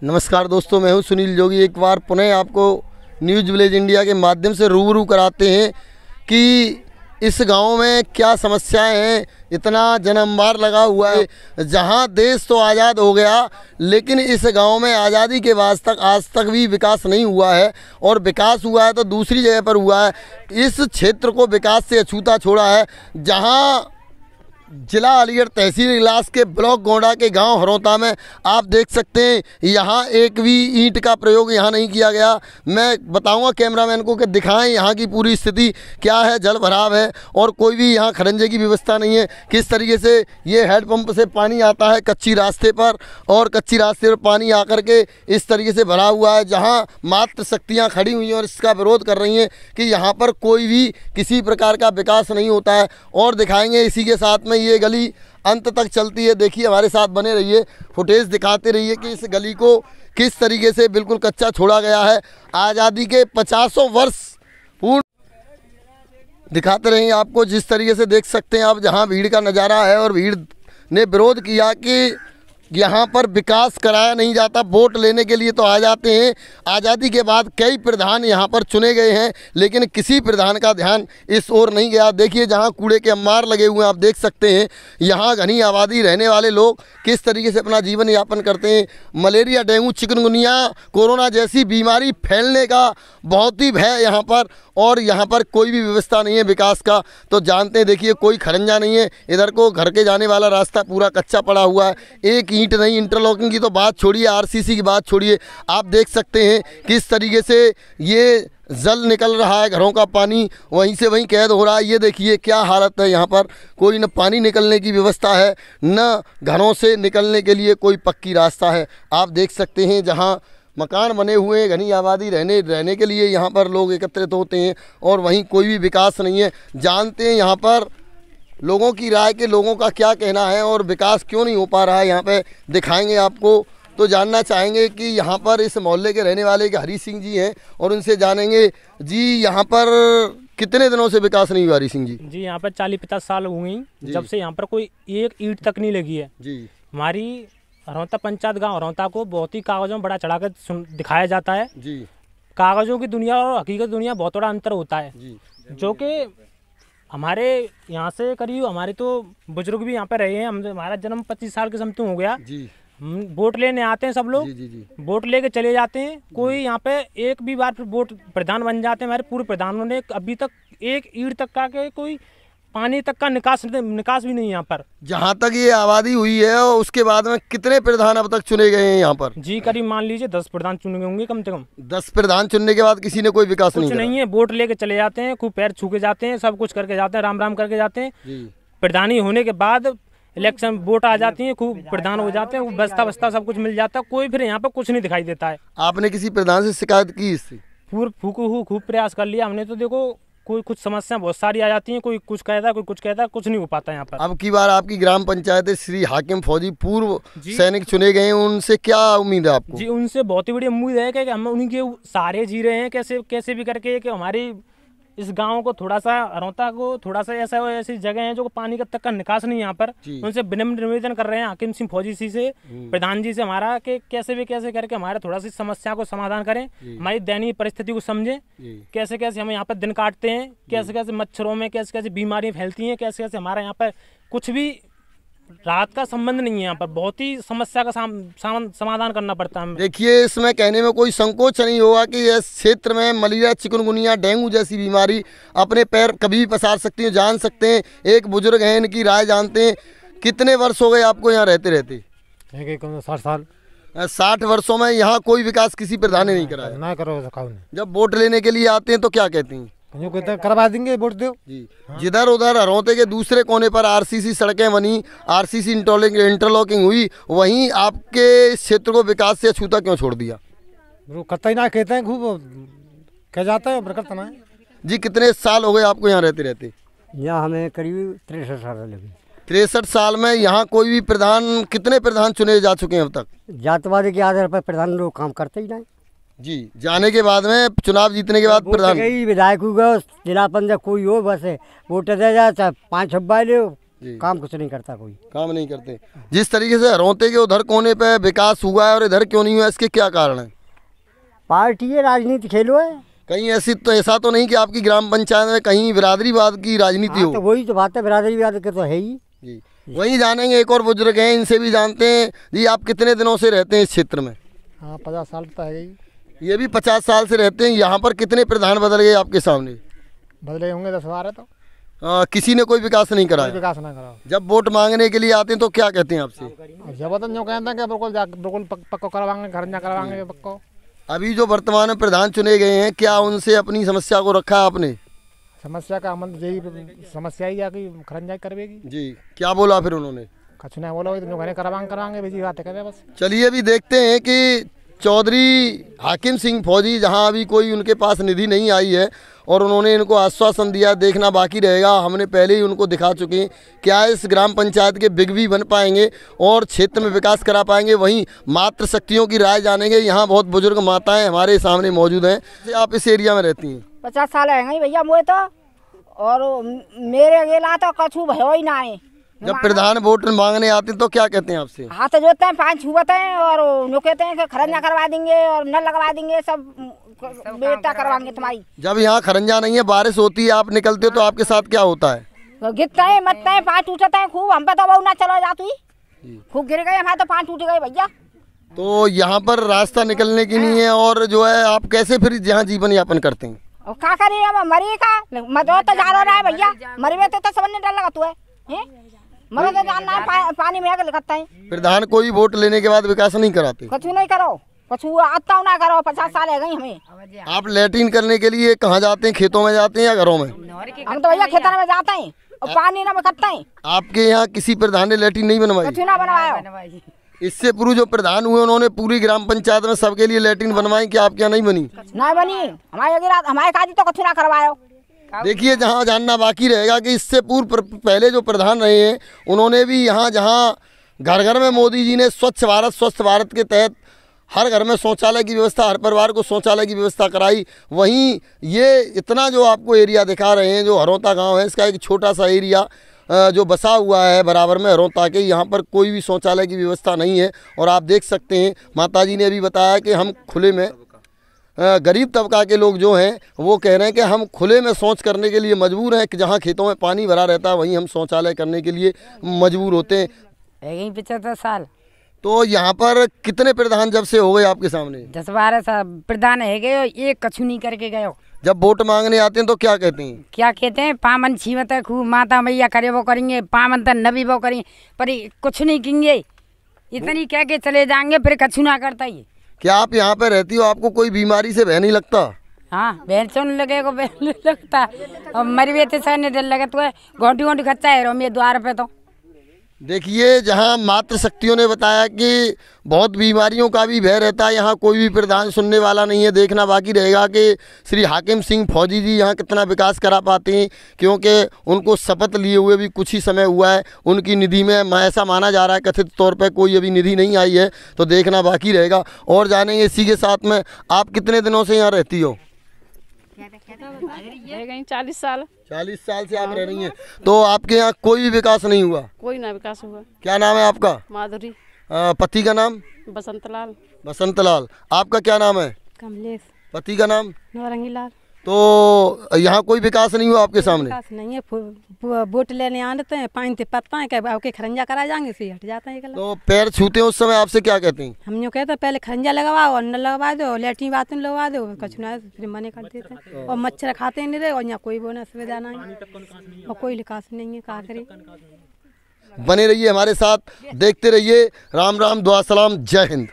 नमस्कार दोस्तों, मैं हूं सुनील जोगी। एक बार पुनः आपको न्यूज़ विलेज इंडिया के माध्यम से रूबरू कराते हैं कि इस गांव में क्या समस्याएं हैं। इतना जन्मवार लगा हुआ है, जहां देश तो आज़ाद हो गया, लेकिन इस गांव में आज़ादी के बाद तक आज तक भी विकास नहीं हुआ है। और विकास हुआ है तो दूसरी जगह पर हुआ है। इस क्षेत्र को विकास से अछूता छोड़ा है। जहां जिला अलीगढ़ तहसील इगलास के ब्लॉक गोंडा के गांव हरौता में आप देख सकते हैं, यहां एक भी ईंट का प्रयोग यहां नहीं किया गया। मैं बताऊंगा कैमरामैन को कि दिखाएं यहां की पूरी स्थिति क्या है। जल भराव है और कोई भी यहां खरंजे की व्यवस्था नहीं है। किस तरीके से ये हैंडपंप से पानी आता है कच्ची रास्ते पर, और कच्ची रास्ते पर पानी आकर के इस तरीके से भरा हुआ है। जहाँ मात्र शक्तियाँ खड़ी हुई हैं और इसका विरोध कर रही हैं कि यहाँ पर कोई भी किसी प्रकार का विकास नहीं होता है। और दिखाएंगे इसी के साथ में ये गली अंत तक चलती है। देखिए, हमारे साथ बने रहिए, फुटेज दिखाते रहिए कि इस गली को किस तरीके से बिल्कुल कच्चा छोड़ा गया है। आज़ादी के 50 वर्ष पूर्ण दिखाते रहेंगे आपको। जिस तरीके से देख सकते हैं आप, जहां भीड़ का नज़ारा है और भीड़ ने विरोध किया कि यहाँ पर विकास कराया नहीं जाता। वोट लेने के लिए तो आ जाते हैं। आज़ादी के बाद कई प्रधान यहाँ पर चुने गए हैं, लेकिन किसी प्रधान का ध्यान इस ओर नहीं गया। देखिए, जहाँ कूड़े के अंबार लगे हुए हैं आप देख सकते हैं। यहाँ घनी आबादी रहने वाले लोग किस तरीके से अपना जीवन यापन करते हैं। मलेरिया, डेंगू, चिकनगुनिया, कोरोना जैसी बीमारी फैलने का बहुत ही भय यहाँ पर, और यहाँ पर कोई भी व्यवस्था नहीं है विकास का। तो जानते हैं, देखिए कोई खरंजा नहीं है। इधर को घर के जाने वाला रास्ता पूरा कच्चा पड़ा हुआ है। एक ईंट नहीं, इंटरलॉकिंग की तो बात छोड़िए, आरसीसी की बात छोड़िए। आप देख सकते हैं किस तरीके से ये जल निकल रहा है, घरों का पानी वहीं से वहीं कैद हो रहा है। ये देखिए क्या हालत है यहाँ पर। कोई न पानी निकलने की व्यवस्था है, न घरों से निकलने के लिए कोई पक्की रास्ता है। आप देख सकते हैं जहाँ मकान बने हुए हैं, घनी आबादी रहने के लिए यहाँ पर लोग एकत्रित होते हैं, और वहीं कोई भी विकास नहीं है। जानते हैं यहाँ पर लोगों की राय के लोगों का क्या कहना है और विकास क्यों नहीं हो पा रहा है। यहाँ पे दिखाएंगे आपको। तो जानना चाहेंगे कि यहाँ पर इस मोहल्ले के रहने वाले हरी सिंह जी हैं, और उनसे जानेंगे जी यहाँ पर कितने दिनों से विकास नहीं हुआ। हरी सिंह जी, जी यहाँ पर 40-50 साल हो गई जब से यहाँ पर कोई एक ईंट तक नहीं लगी है जी। हमारी हरौता पंचायत गांव हरौता को बहुत ही कागजों में बड़ा चढ़ाकर दिखाया जाता है जी। कागजों की दुनिया और हकीकत दुनिया बहुत बड़ा अंतर होता है जी। जो कि हमारे यहाँ से करीब हमारे तो बुजुर्ग भी यहाँ पे रहे हैं। हमारा जन्म 25 साल के समथिंग हो गया जी। हम वोट लेने आते हैं, सब लोग जी। जी। वोट लेके चले जाते हैं। कोई यहाँ पे एक भी बार वोट प्रधान बन जाते हैं। हमारे पूर्व प्रधानों ने अभी तक एक ईंट तक का के कोई पानी तक का निकास भी नहीं यहाँ पर। जहाँ तक ये आबादी हुई है और उसके बाद में कितने प्रधान अब तक चुने गए हैं यहाँ पर? जी करीब मान लीजिए 10 प्रधान चुने गए होंगे कम से कम। 10 प्रधान चुनने के बाद किसी ने कोई विकास कुछ नहीं है। वोट लेके चले जाते हैं, खूब पैर छू के जाते हैं, सब कुछ करके जाते हैं, राम राम करके जाते हैं। प्रधानी होने के बाद इलेक्शन वोट आ जाती है, खूब प्रधान हो जाते हैं, बस्ता बस्ता सब कुछ मिल जाता है। कोई फिर यहाँ पर कुछ नहीं दिखाई देता है। आपने किसी प्रधान से शिकायत की इससे? खूब प्रयास कर लिया हमने। तो देखो कोई कुछ समस्या बहुत सारी आ जाती हैं। कोई कुछ कहता है, कोई कुछ कहता है, कुछ नहीं हो पाता यहाँ पर। अब की बार आपकी ग्राम पंचायत श्री हाकिम फौजी पूर्व सैनिक चुने गए हैं, उनसे क्या उम्मीद है आपको? जी उनसे बहुत ही बड़ी उम्मीद है कि हम उनके सहारे जी रहे हैं, कैसे भी करके कि हमारी इस गांव को थोड़ा सा हरौता को थोड़ा सा ऐसी जगह है जो पानी का तक का निकास नहीं यहाँ पर। उनसे विनम्र निवेदन कर रहे हैं हाकिम सिंह फौजी जी से, प्रधान जी से हमारा कि कैसे करके हमारे थोड़ा सी समस्या को समाधान करें, हमारी दयनीय परिस्थिति को समझें। कैसे हम यहाँ पर दिन काटते हैं, कैसे मच्छरों में कैसे बीमारियां फैलती हैं, कैसे हमारा यहाँ पर कुछ भी राहत का संबंध नहीं है। यहाँ पर बहुत ही समस्या का समाधान करना पड़ता है। देखिए, इसमें कहने में कोई संकोच नहीं होगा कि इस क्षेत्र में मलेरिया, चिकनगुनिया, डेंगू जैसी बीमारी अपने पैर कभी भी पसार सकती है। जान सकते हैं, एक बुजुर्ग हैं, इनकी राय जानते हैं। कितने वर्ष हो गए आपको यहाँ रहते? 60 साल। 60 वर्षों में यहाँ कोई विकास किसी प्रधान ने नहीं कराया? ना करो। जब वोट लेने के लिए आते हैं तो क्या कहते हैं? कहते करवा देंगे, वोट दो जी। जिधर उधर हरौते के दूसरे कोने पर आरसीसी सड़कें बनी, आरसीसी इंटरलॉकिंग हुई, वहीं आपके इस क्षेत्र को विकास से अछूता क्यों छोड़ दिया? करता ही ना, कहते हैं खूब कह जाता है, करता ना है। जी, कितने साल हो गए आपको यहाँ रहते? यहाँ हमें करीब 63 साल लगे। 63 साल में यहाँ कोई भी प्रधान, कितने प्रधान चुने जा चुके हैं अब तक? जातवादी के आधार पर प्रधान लोग काम करते ही नहीं। जी, जाने के बाद में चुनाव जीतने के बाद प्रधान विधायक होगा, जिला पंचायत कोई हो, बस वोट दे जाए, चाहे 5 छब्बा ले, काम कुछ नहीं करता कोई। काम नहीं करते। जिस तरीके से हरौते के उधर कोने पे विकास हुआ है और इधर क्यों नहीं हुआ, इसके क्या कारण है? पार्टी है, राजनीति खेलो है। कहीं ऐसा तो नहीं कि आपकी ग्राम पंचायत में कहीं बिरादरीवाद की राजनीति हो? तो वही तो बात है, बिरादरीवाद के तो है ही जी। वही जानेंगे, एक और बुजुर्ग हैं, इनसे भी जानते हैं। जी, आप कितने दिनों से रहते हैं इस क्षेत्र में? हाँ, 50 साल तो है ही। ये भी 50 साल से रहते हैं। यहाँ पर कितने प्रधान बदल गए आपके सामने? बदले होंगे 10-12 तो। किसी ने कोई विकास नहीं कराया? विकास ना करा। जब वोट मांगने के लिए आते हैं तो क्या कहते हैं आपसे? जब तो जो कहते हैं कि बिल्कुल पक्को करवाएंगे, घर ना करवाएंगे पक्को। अभी जो वर्तमान में प्रधान चुने गए हैं, क्या उनसे अपनी समस्या को रखा है आपने? समस्या का अमल यही समस्या ही जाके खरंजाई करवेगी जी। क्या बोला फिर उन्होंने? कुछ नहीं बोला, जो घरे करवाएंगे बिजी बातें करें बस। चलिए अभी देखते हैं कि चौधरी हाकिम सिंह फौजी, जहां अभी कोई उनके पास निधि नहीं आई है और उन्होंने इनको आश्वासन दिया, देखना बाकी रहेगा। हमने पहले ही उनको दिखा चुके हैं, क्या इस ग्राम पंचायत के बिगवी बन पाएंगे और क्षेत्र में विकास करा पाएंगे। वहीं मातृ शक्तियों की राय जानेंगे। यहाँ बहुत बुजुर्ग माताएं हमारे सामने मौजूद हैं। आप इस एरिया में रहती हैं? 50 साल है भैया मुझे तो, और मेरे गेला तो कछु भयो ही ना है। जब प्रधान वोट मांगने आते हैं तो क्या कहते हैं आपसे? हाथ जोतते हैं, पाँच छुआते हैं और वो कहते हैं कि खरंजा करवा देंगे और नल लगवा देंगे, सब बेटा करवाएंगे तुम्हारी। जब यहाँ खरंजा नहीं है, बारिश होती है, आप निकलते हो तो आपके साथ क्या होता है? तो गिरते हैं, मरते हैं, पाँच टूटते हैं खूब। हम पे तो बहु ना चलो जाती, खूब गिर गए हमारे तो पाँच टूट गए भैया। तो यहाँ पर रास्ता निकलने की नहीं है और जो है आप कैसे फिर यहाँ जीवन यापन करते हैं? और क्या करिए, अब मरी का मदो तो जा रहा है भैया, मरी तो समझने डर लगा तू है, मरो तो जानना है पानी में आकर लगता है। प्रधान कोई वोट लेने के बाद विकास नहीं कराते? कुछ नहीं करो, कुछ आता ना करो। 50 साल है गई हमें। आप लैट्रिन करने के लिए कहाँ जाते हैं? खेतों में जाते हैं या घरों में? हम तो भैया खेतों में जाते हैं और पानी ना में करते हैं। आपके यहाँ किसी प्रधान ने लैट्रिन नहीं बनवाई? कुछ ना बनवाया। इससे पूर्व जो प्रधान हुए उन्होंने पूरी ग्राम पंचायत में सबके लिए लैट्रिन बनवाई, क्या आपके यहाँ नहीं बनी? नहीं बनी हमारे काजी तो कुछ ना करवायो। देखिए, जहाँ जानना बाकी रहेगा कि इससे पूर्व पहले जो प्रधान रहे हैं उन्होंने भी यहाँ जहाँ घर घर में मोदी जी ने स्वच्छ भारत के तहत हर घर में शौचालय की व्यवस्था, हर परिवार को शौचालय की व्यवस्था कराई। वहीं ये इतना जो आपको एरिया दिखा रहे हैं, जो हरौता गांव है, इसका एक छोटा सा एरिया जो बसा हुआ है बराबर में हरौता के, यहाँ पर कोई भी शौचालय की व्यवस्था नहीं है। और आप देख सकते हैं, माताजी ने अभी बताया कि हम खुले में, गरीब तबका के लोग जो हैं वो कह रहे हैं कि हम खुले में शौच करने के लिए मजबूर हैं, कि जहाँ खेतों में पानी भरा रहता है वहीं हम शौचालय करने के लिए मजबूर होते हैं। 75 साल। तो यहाँ पर कितने प्रधान जब से हो गए आपके सामने? 10-12 साल प्रधान है गए, एक कछु नहीं करके गए। जब वोट मांगने आते हैं तो क्या कहते हैं? क्या कहते हैं? पामन छीवत है खूब, माता मैया करे वो करेंगे, पामन तन नबी वो करेंगे, पर कुछ नहीं करेंगे। इतनी कह के चले जाएंगे, फिर कछु ना करता ही। क्या आप यहाँ पे रहती हो, आपको कोई बीमारी से भय नहीं लगता? हाँ, बहन सुन लगे को बहन लगता, और मरी हुए थे सहने डर लगे तो है, घोटी घोटी खच्चा है रो मेरे द्वार पे। तो देखिए, जहाँ मातृ शक्तियों ने बताया कि बहुत बीमारियों का भी भय रहता है, यहाँ कोई भी प्रधान सुनने वाला नहीं है। देखना बाकी रहेगा कि श्री हाकिम सिंह फौजी जी यहाँ कितना विकास करा पाते हैं, क्योंकि उनको शपथ लिए हुए भी कुछ ही समय हुआ है। उनकी निधि में ऐसा माना जा रहा है कथित तौर पर कोई अभी निधि नहीं आई है, तो देखना बाकी रहेगा। और जानेंगे इसी के साथ में, आप कितने दिनों से यहाँ रहती हो? 40 साल। 40 साल से आप रह रही हैं। तो आपके यहाँ कोई भी विकास नहीं हुआ? कोई ना विकास हुआ। क्या नाम है आपका? माधुरी। पति का नाम? बसंतलाल। बसंतलाल। आपका क्या नाम है? कमलेश। पति का नाम? नौरंगीलाल। तो यहाँ कोई विकास नहीं हुआ आपके सामने? विकास नहीं है, वोट लेने आते हैं, पानी ते पत्ता है, आपके खरंजा करा जाएंगे, फिर हट जाते हैं। तो पैर छूते हैं उस समय, आपसे क्या कहते हैं? हम यूँ कहते हैं पहले खरंजा लगवाओ, नल लगवा दो, लेटरिन बाथरूम लगवा दो, कछु ना फिर मने कर देते हैं। और मच्छर खाते नहीं रहे, और यहाँ कोई वो सुविधा नहीं और कोई विकास नहीं है, क्या करे। बने रहिए हमारे साथ, देखते रहिए। राम राम, दुआ सलाम, जय हिंद।